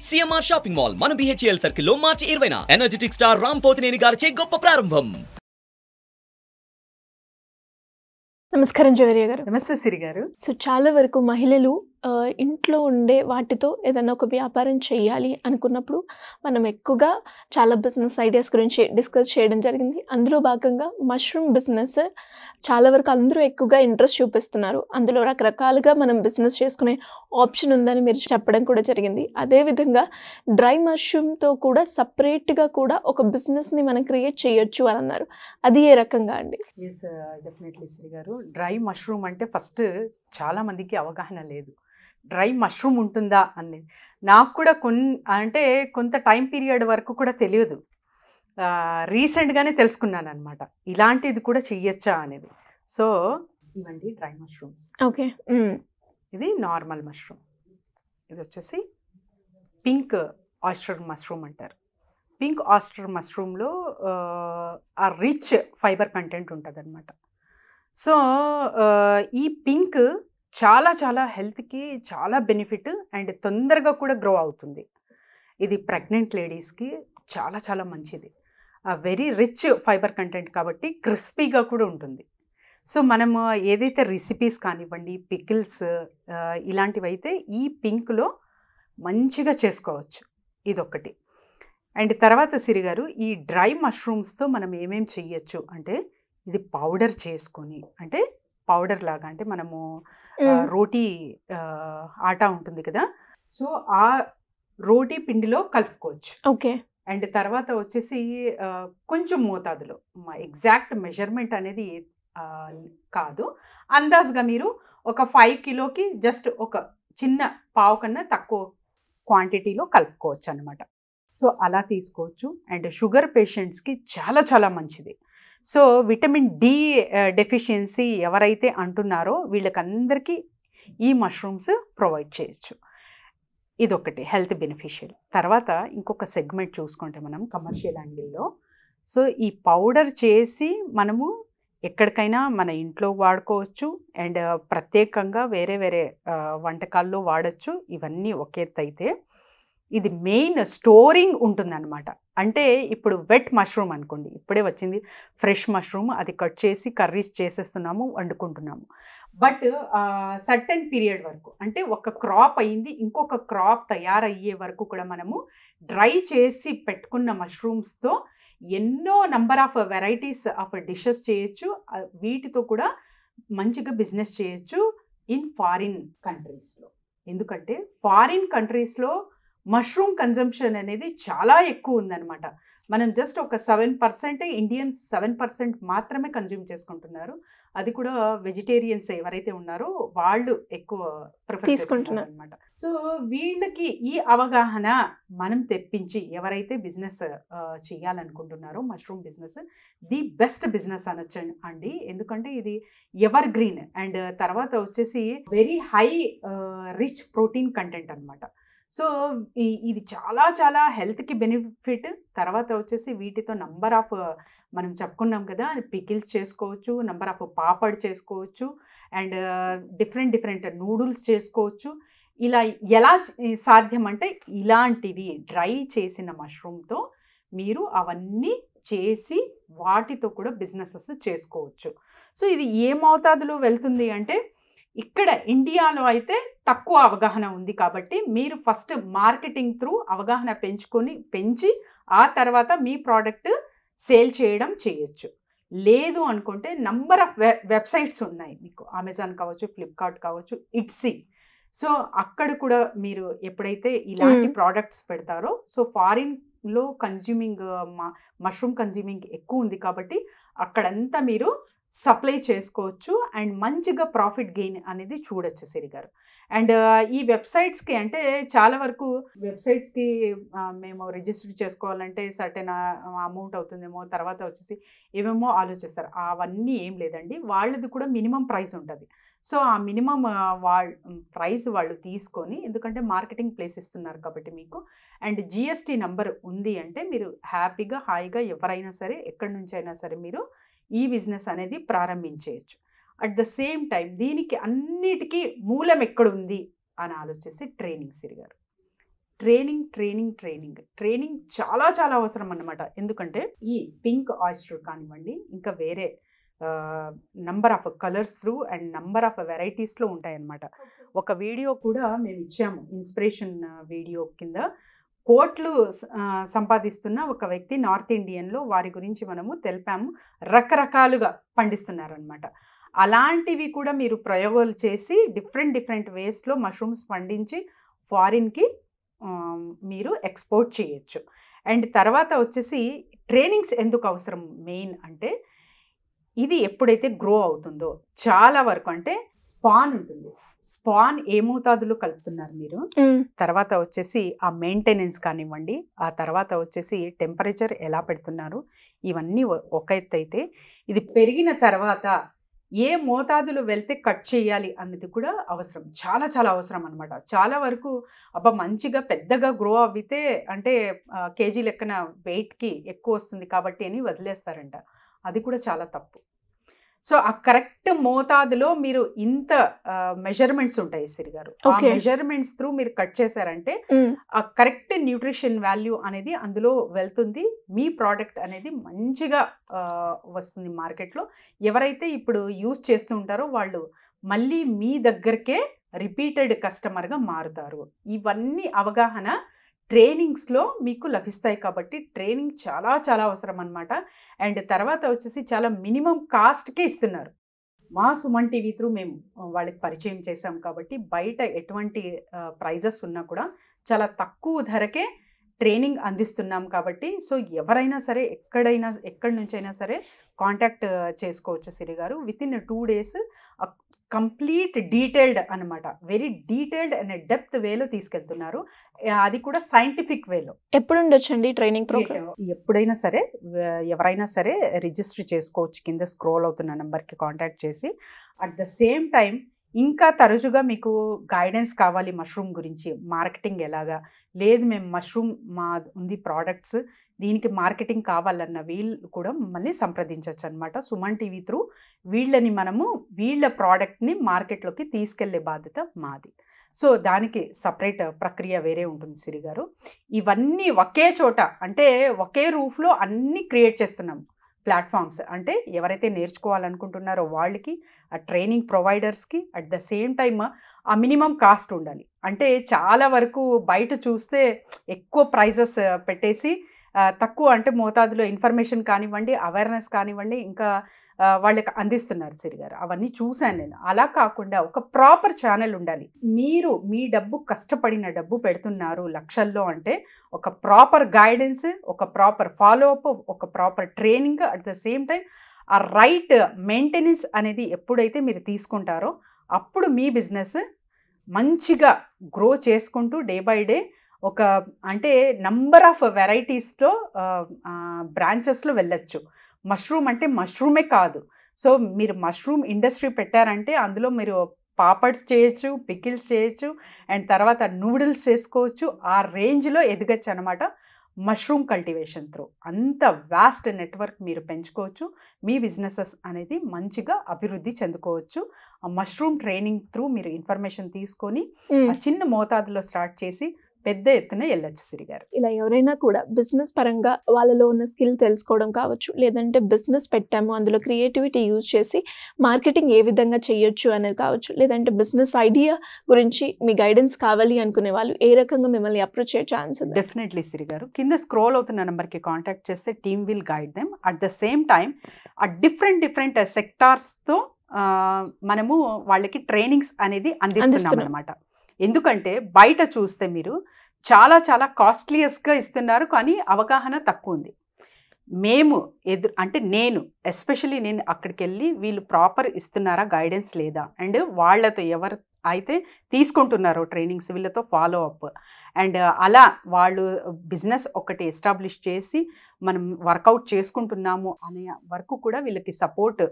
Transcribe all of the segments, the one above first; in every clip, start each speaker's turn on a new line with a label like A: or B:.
A: CMR shopping mall మన BHEL circle లో మార్చి 20న energetic star Ram Pothineni గారిచే గొప్ప ప్రారంభం.
B: నమస్కారం జవేరియా గారు.
C: నమస్తే సిరి గారు.
B: సో చాలా వరకు మహిళలు ఇంట్లో ఉండే వాటితో ఏదైనా ఒక వ్యాపారం చేయాలి అనుకున్నప్పుడు మనం ఎక్కువగా చాలా బిజినెస్ ఐడియాస్ గురించి డిస్కస్ చేయడం జరిగింది. అందులో భాగంగా మష్రూమ్ బిజినెస్ చాలా వరకు అందరూ ఎక్కువగా ఇంట్రెస్ట్ చూపిస్తున్నారు. అందులో రకరకాలుగా మనం బిజినెస్ చేసుకునే ఆప్షన్ ఉందని మీరు చెప్పడం కూడా జరిగింది. అదేవిధంగా డ్రై మష్రూమ్తో కూడా సపరేట్గా కూడా ఒక బిజినెస్ని మనం క్రియేట్ చేయొచ్చు అని అన్నారు. అది ఏ రకంగా అండి?
C: ఎస్, డెఫినెట్లీ సిరి గారు. డ్రై మష్రూమ్ అంటే ఫస్ట్ చాలా మందికి అవగాహన లేదు. డ్రై మష్రూమ్ ఉంటుందా అనేది నాకు కూడా కొంత టైం పీరియడ్ వరకు కూడా తెలియదు. రీసెంట్గానే తెలుసుకున్నాను అనమాట, ఇలాంటిది కూడా చెయ్యొచ్చా అనేది. సో ఇవండి డ్రై మష్రూమ్స్.
B: ఓకే,
C: ఇది నార్మల్ మష్రూమ్, ఇది వచ్చేసి పింక్ ఆయిస్టర్ మష్రూమ్ అంటారు. పింక్ ఆయిస్టర్ మష్రూమ్లో ఆ రిచ్ ఫైబర్ కంటెంట్ ఉంటుంది అనమాట. సో ఈ పింక్ చాలా చాలా హెల్త్కి చాలా బెనిఫిట్ అండ్ తొందరగా కూడా గ్రో అవుతుంది. ఇది ప్రెగ్నెంట్ లేడీస్కి చాలా చాలా మంచిది. వెరీ రిచ్ ఫైబర్ కంటెంట్ కాబట్టి క్రిస్పీగా కూడా ఉంటుంది. సో మనము ఏదైతే రెసిపీస్ కానివ్వండి, పికిల్స్ ఇలాంటివి అయితే ఈ పింక్లో మంచిగా చేసుకోవచ్చు. ఇదొకటి. అండ్ తర్వాత సిరి గారు, ఈ డ్రై మష్రూమ్స్తో మనం ఏమేం చెయ్యొచ్చు అంటే, ఇది పౌడర్ చేసుకొని, అంటే పౌడర్ లాగా, అంటే మనము రోటీ ఆటా ఉంటుంది కదా, సో ఆ రోటీ పిండిలో కలుపుకోవచ్చు.
B: ఓకే.
C: అండ్ తర్వాత వచ్చేసి కొంచెం మోతాదులో, ఎగ్జాక్ట్ మెజర్మెంట్ అనేది కాదు, అందాజుగా మీరు ఒక 5 కిలోకి జస్ట్ ఒక చిన్న పావు కన్నా తక్కువ క్వాంటిటీలో కలుపుకోవచ్చు అనమాట. సో అలా తీసుకోవచ్చు. అండ్ షుగర్ పేషెంట్స్కి చాలా చాలా మంచిది. సో విటమిన్ డి డెఫిషియన్సీ ఎవరైతే అంటున్నారో వీళ్ళకందరికీ ఈ మష్రూమ్స్ ప్రొవైడ్ చేయొచ్చు. ఇదొకటి హెల్త్ బెనిఫిషియల్. తర్వాత ఇంకొక సెగ్మెంట్ చూసుకుంటే మనం కమర్షియల్ యాంగిల్లో, సో ఈ పౌడర్ చేసి మనము ఎక్కడికైనా మన ఇంట్లో వాడుకోవచ్చు అండ్ ప్రత్యేకంగా వేరే వేరే వంటకాల్లో వాడచ్చు. ఇవన్నీ ఒక ఎత్తు అయితే, ఇది మెయిన్ స్టోరింగ్ ఉంటుందన్నమాట. అంటే ఇప్పుడు వెట్ మష్రూమ్ అనుకోండి, ఇప్పుడే వచ్చింది ఫ్రెష్ మష్రూమ్, అది కట్ చేసి కర్రీస్ చేసేస్తున్నాము, వండుకుంటున్నాము. బట్ సర్టెన్ పీరియడ్ వరకు, అంటే ఒక క్రాప్ అయ్యింది, ఇంకొక క్రాప్ తయారయ్యే వరకు కూడా మనము డ్రై చేసి పెట్టుకున్న మష్రూమ్స్తో ఎన్నో number of varieties of dishes చేయొచ్చు. వీటితో కూడా మంచిగా బిజినెస్ చేయొచ్చు ఇన్ ఫారిన్ కంట్రీస్లో. ఎందుకంటే ఫారిన్ కంట్రీస్లో మష్రూమ్ కన్జంప్షన్ అనేది చాలా ఎక్కువ ఉందన్నమాట. మనం జస్ట్ ఒక 7%, ఇండియన్స్ 7% మాత్రమే కన్జ్యూమ్ చేసుకుంటున్నారు. అది కూడా వెజిటేరియన్స్ ఎవరైతే ఉన్నారో వాళ్ళు ఎక్కువ ప్రిఫర్ చేసుకుంటున్నారు అనమాట. సో వీళ్ళకి ఈ అవగాహన మనం తెప్పించి, ఎవరైతే బిజినెస్ చేయాలనుకుంటున్నారో mushroom business the best business అనొచ్చు అండి. ఎందుకంటే ఇది ఎవర్ గ్రీన్ అండ్ తర్వాత వచ్చేసి very high rich protein content అనమాట. సో ఇది చాలా చాలా హెల్త్కి బెనిఫిట్. తర్వాత వచ్చేసి వీటితో నంబర్ ఆఫ్, మనం చెప్పుకున్నాం కదా, పికిల్స్ చేసుకోవచ్చు, నంబర్ ఆఫ్ పాపడ్ చేసుకోవచ్చు అండ్ డిఫరెంట్ నూడిల్స్ చేసుకోవచ్చు. ఇలా ఎలా సాధ్యం అంటే, ఇలాంటివి డ్రై చేసిన మష్రూమ్తో మీరు అవన్నీ చేసి వాటితో కూడా బిజినెసెస్ చేసుకోవచ్చు. సో ఇది ఏ మోతాదులో వెళ్తుంది అంటే, ఇక్కడ ఇండియాలో అయితే తక్కువ అవగాహన ఉంది కాబట్టి మీరు ఫస్ట్ మార్కెటింగ్ త్రూ అవగాహన పెంచి ఆ తర్వాత మీ ప్రోడక్ట్ సేల్ చేయొచ్చు. లేదు అనుకుంటే నంబర్ ఆఫ్ వెబ్సైట్స్ ఉన్నాయి మీకు, అమెజాన్ కావచ్చు, ఫ్లిప్కార్ట్ కావచ్చు, ఇట్సీ. సో అక్కడ కూడా మీరు ఎప్పుడైతే ఇలాంటి ప్రోడక్ట్స్ పెడతారో, సో ఫారిన్లో మష్రూమ్ కన్జ్యూమింగ్ ఎక్కువ ఉంది కాబట్టి అక్కడంతా మీరు సప్లై చేసుకోవచ్చు అండ్ మంచిగా ప్రాఫిట్ గెయిన్ అనేది చూడొచ్చు సిరి గారు. అండ్ ఈ వెబ్సైట్స్కి, అంటే చాలా వరకు వెబ్సైట్స్కి మేము రిజిస్టర్ చేసుకోవాలంటే సర్టెన్ అమౌంట్ అవుతుందేమో, తర్వాత వచ్చేసి ఏమేమో ఆలోచిస్తారు. అవన్నీ ఏం లేదండి, వాళ్ళది కూడా మినిమం ప్రైస్ ఉంటుంది. సో ఆ మినిమం ప్రైస్ వాళ్ళు తీసుకొని, ఎందుకంటే మార్కెటింగ్ ప్లేస్ ఇస్తున్నారు కాబట్టి మీకు, అండ్ జిఎస్టీ నంబర్ ఉంది అంటే మీరు హ్యాపీగా హాయిగా ఎవరైనా సరే ఎక్కడి నుంచి అయినా సరే మీరు ఈ బిజినెస్ అనేది ప్రారంభించేయచ్చు. అట్ ద సేమ్ టైం దీనికి అన్నిటికీ మూలం ఎక్కడుంది అని ఆలోచిస్తే ట్రైనింగ్ సిరి గారు. ట్రైనింగ్ చాలా చాలా అవసరం అన్నమాట. ఎందుకంటే ఈ పింక్ ఆయిస్టర్ కానివ్వండి, ఇంకా వేరే number of colours through and number of వెరైటీస్లో ఉంటాయన్నమాట. ఒక వీడియో కూడా మేము ఇచ్చాము, ఇన్స్పిరేషన్ వీడియో కింద. కోట్లు సంపాదిస్తున్న ఒక వ్యక్తి నార్త్ ఇండియన్లో, వారి గురించి మనము తెలిపాము. రకరకాలుగా పండిస్తున్నారనమాట. అలాంటివి కూడా మీరు ప్రయోగాలు చేసి డిఫరెంట్ వేస్లో మష్రూమ్స్ పండించి ఫారిన్కి మీరు ఎక్స్పోర్ట్ చేయొచ్చు. అండ్ తర్వాత వచ్చేసి ట్రైనింగ్స్ ఎందుకు అవసరం మెయిన్ అంటే, ఇది ఎప్పుడైతే గ్రో అవుతుందో చాలా వరకు, అంటే స్పాన్ ఉంటుంది, స్పాన్ ఏ మోతాదులో కలుపుతున్నారు మీరు, తర్వాత వచ్చేసి ఆ మెయింటెనెన్స్ కానివ్వండి, ఆ తర్వాత వచ్చేసి టెంపరేచర్ ఎలా పెడుతున్నారు, ఇవన్నీ ఒక ఎత్తు అయితే, ఇది పెరిగిన తర్వాత ఏ మోతాదులు వెళ్తే కట్ చేయాలి అన్నది కూడా అవసరం, చాలా చాలా అవసరం అనమాట. చాలా వరకు మంచిగా పెద్దగా గ్రో అవ్వితే అంటే కేజీ లెక్కన వెయిట్కి ఎక్కువ వస్తుంది కాబట్టి అని వదిలేస్తారంట. అది కూడా చాలా తప్పు. సో ఆ కరెక్ట్ మోతాదులో మీరు ఇంత మెజర్మెంట్స్ ఉంటాయి సిరి గారు. ఆ మెజర్మెంట్స్ త్రూ మీరు కట్ చేశారంటే ఆ కరెక్ట్ న్యూట్రిషన్ వాల్యూ అనేది అందులో వెళ్తుంది. మీ ప్రోడక్ట్ అనేది మంచిగా వస్తుంది మార్కెట్లో. ఎవరైతే ఇప్పుడు యూజ్ చేస్తూ ఉంటారో వాళ్ళు మళ్ళీ మీ దగ్గరకే రిపీటెడ్ కస్టమర్గా మారుతారు. ఇవన్నీ అవగాహన ట్రైనింగ్స్లో మీకు లభిస్తాయి కాబట్టి ట్రైనింగ్ చాలా చాలా అవసరం అనమాట. అండ్ తర్వాత వచ్చేసి చాలా మినిమం కాస్ట్కే ఇస్తున్నారు. మా సుమన్ టీవీ త్రూ మేము వాళ్ళకి పరిచయం చేసాం కాబట్టి బయట ఎటువంటి ప్రైజెస్ ఉన్నా కూడా చాలా తక్కువ ధరకే ట్రైనింగ్ అందిస్తున్నాం కాబట్టి, సో ఎవరైనా సరే ఎక్కడి నుంచైనా సరే కాంటాక్ట్ చేసుకోవచ్చు సిరి గారు. వితిన్ 2 days కంప్లీట్ డీటెయిల్డ్ అనమాట, వెరీ డీటెయిల్డ్ అండ్ డెప్త్ వేలో తీసుకెళ్తున్నారు. అది కూడా సైంటిఫిక్ వేలో.
B: ఎప్పుడు ఉండొచ్చండి ట్రైనింగ్ ప్రోగ్రామ్?
C: ఎప్పుడైనా సరే ఎవరైనా సరే రిజిస్టర్ చేసుకోవచ్చు, కింద స్క్రోల్ అవుతున్న నెంబర్కి కాంటాక్ట్ చేసి. అట్ ద సేమ్ టైం ఇంకా తరచుగా మీకు గైడెన్స్ కావాలి మష్రూమ్ గురించి, మార్కెటింగ్ ఎలాగా, లేదు మేము మష్రూమ్ మా ఉంది ప్రోడక్ట్స్, దీనికి మార్కెటింగ్ కావాలన్న వీళ్ళు కూడా మమ్మల్ని సంప్రదించవచ్చు అనమాట. సుమన్ టీవీ త్రూ వీళ్ళ ప్రోడక్ట్ని మార్కెట్లోకి తీసుకెళ్లే బాధ్యత మాది. సో దానికి సపరేట్ ప్రక్రియ వేరే ఉంటుంది సిరి గారు. ఇవన్నీ ఒకే చోట, అంటే ఒకే రూఫ్లో అన్నీ క్రియేట్ చేస్తున్నాం ప్లాట్ఫామ్స్. అంటే ఎవరైతే నేర్చుకోవాలనుకుంటున్నారో వాళ్ళకి, ఆ ట్రైనింగ్ ప్రొవైడర్స్కి, అట్ ద సేమ్ టైమ్ ఆ మినిమం కాస్ట్ ఉండాలి. అంటే చాలా వరకు బయట చూస్తే ఎక్కువ ప్రైజెస్ పెట్టేసి తక్కువ అంటే మోతాదులో ఇన్ఫర్మేషన్ కానివ్వండి, అవేర్నెస్ కానివ్వండి, ఇంకా వాళ్ళకి అందిస్తున్నారు సిరి గారు. అవన్నీ చూశాను నేను. అలా కాకుండా ఒక ప్రాపర్ ఛానల్ ఉండాలి. మీరు మీ కష్టపడిన డబ్బు పెడుతున్నారు లక్షల్లో అంటే ఒక ప్రాపర్ గైడెన్స్, ఒక ప్రాపర్ ఫాలోఅప్, ఒక proper training, at the same time ఆ రైట్ మెయింటెనెన్స్ అనేది ఎప్పుడైతే మీరు తీసుకుంటారో అప్పుడు మీ బిజినెస్ మంచిగా గ్రో చేసుకుంటూ డే బై డే ఒక అంటే నంబర్ ఆఫ్ వెరైటీస్లో బ్రాంచెస్లో వెళ్ళొచ్చు. మష్రూమ్ అంటే మష్రూమే కాదు. సో మీరు మష్రూమ్ ఇండస్ట్రీ పెట్టారంటే అందులో మీరు పాపడ్స్ చేయొచ్చు, పికిల్స్ చేయొచ్చు, అండ్ తర్వాత నూడిల్స్ చేసుకోవచ్చు. ఆ రేంజ్లో ఎదగచ్చు అనమాట మష్రూమ్ కల్టివేషన్ త్రూ. అంత వాస్ట్ నెట్వర్క్ మీరు పెంచుకోవచ్చు. మీ బిజినెసెస్ అనేది మంచిగా అభివృద్ధి చెందుకోవచ్చు. ఆ మష్రూమ్ ట్రైనింగ్ త్రూ మీరు ఇన్ఫర్మేషన్ తీసుకొని ఆ చిన్న మోతాదులో స్టార్ట్ చేసి పెద్ద ఎత్తున వెళ్ళొచ్చు సిరి గారు.
B: ఇలా ఎవరైనా కూడా బిజినెస్ పరంగా వాళ్ళలో ఉన్న స్కిల్ తెలుసుకోవడం కావచ్చు, లేదంటే బిజినెస్ పెట్టాము అందులో క్రియేటివిటీ యూజ్ చేసి మార్కెటింగ్ ఏ విధంగా చేయొచ్చు అనేది కావచ్చు, లేదంటే బిజినెస్ ఐడియా గురించి మీ గైడెన్స్ కావాలి అనుకునే వాళ్ళు ఏ రకంగా మిమ్మల్ని అప్రోచ్ అయ్యే ఛాన్స్ ఉంది?
C: డెఫినెట్లీ సిరి గారు, కింద స్క్రోల్ అవుతున్న నెంబర్కి కాంటాక్ట్ చేస్తే team will guide them. At the same time ఆ డిఫరెంట్ సెక్టార్స్తో మనము వాళ్ళకి ట్రైనింగ్స్ అనేది అందిస్తున్నాం అనమాట. ఎందుకంటే బయట చూస్తే మీరు చాలా చాలా కాస్ట్లీయస్గా ఇస్తున్నారు, కానీ అవగాహన తక్కువ ఉంది. నేను ఎస్పెషల్లీ నేను అక్కడికి వెళ్ళి వీళ్ళు ప్రాపర్ ఇస్తున్నారా గైడెన్స్ లేదా, అండ్ వాళ్ళతో ఎవరు అయితే తీసుకుంటున్నారో ట్రైనింగ్స్ వీళ్ళతో ఫాలో అప్, అండ్ అలా వాళ్ళు బిజినెస్ ఒకటి ఎస్టాబ్లిష్ చేసి మనం వర్కౌట్ చేసుకుంటున్నాము అనే వరకు కూడా వీళ్ళకి సపోర్ట్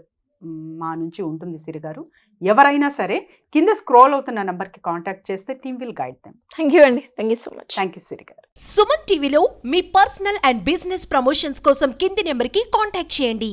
C: మా నుంచి ఉంటుంది సిరి గారు. ఎవరైనా సరే కింద స్క్రోల్ అవుతున్న నెంబర్కి కాంటాక్ట్ చేస్తే team will guide them.
B: Thank you అండి. Thank you so much.
C: Thank you Siri గారు.
D: సుమన్ టీవీలో మీ పర్సనల్ అండ్ బిజినెస్ ప్రమోషన్స్ కోసం కింది నెంబర్కి కాంటాక్ట్ చేయండి.